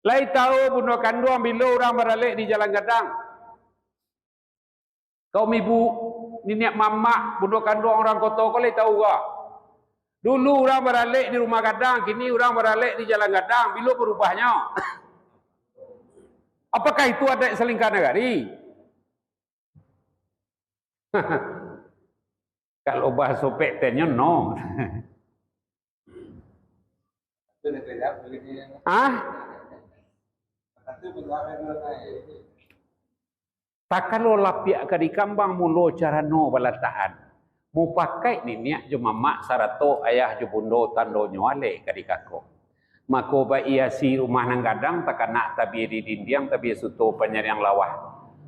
Lai tahu bunuh kandung bila orang beralik di Jalan Gadang. Kaum ibu, nenek mamak bunuh kandung orang kota, kau lai tahu ke? Dulu orang beralik di Rumah Gadang, kini orang beralik di Jalan Gadang. Bila berubahnya? Apakah itu ada selingkah negari? Kalau bahasa pektennya no. Tak kalau lapiak ke di kambang mulo cara no balataan. Mu pakai ni niat jo mamak sarato ayah jo bundo tando nyole ke di kako. Mako ba ia si rumah nang Gadang takana tabi di dindiang tabi suto penyariang lawah.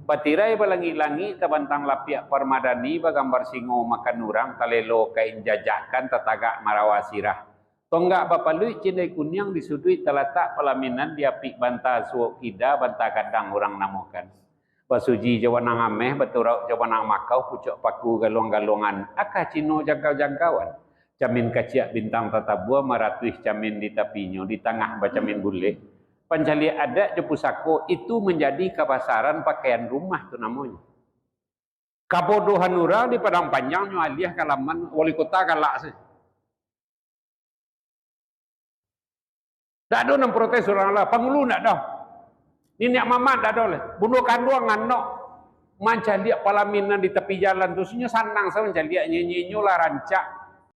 Patirai balangi-langi tabantang lapiak permadani bagambar singo makan urang talelo kain jajakan tatagak marawasirah. Tonggak bapalui cindai kunyang disudui talatak pelaminan diapik banta suok kida banta Gadang orang namokan. Basuji jawanang ameh beturau jawanang makau pucuk paku galong-galongan aka cino jangkau-jangkauan. Camin kaciak bintang tatabua maratuih camin di tapinyo di tengah bacamin bule. Pancali adat je pusako itu menjadi kepasaran pakaian rumah tu namanya. Kabodohan orang di Padang Panjang nyo aliah kalaman wali kota galak sih. Tak ada nak protes orang lah, pangulu nak dah. Nenek mamat tak ada lah. Bunuh kandung anak mancaliak palaminan di tepi jalan tu sebenarnya sanang saya mancaliak nyanyi-nyanyi lah rancak.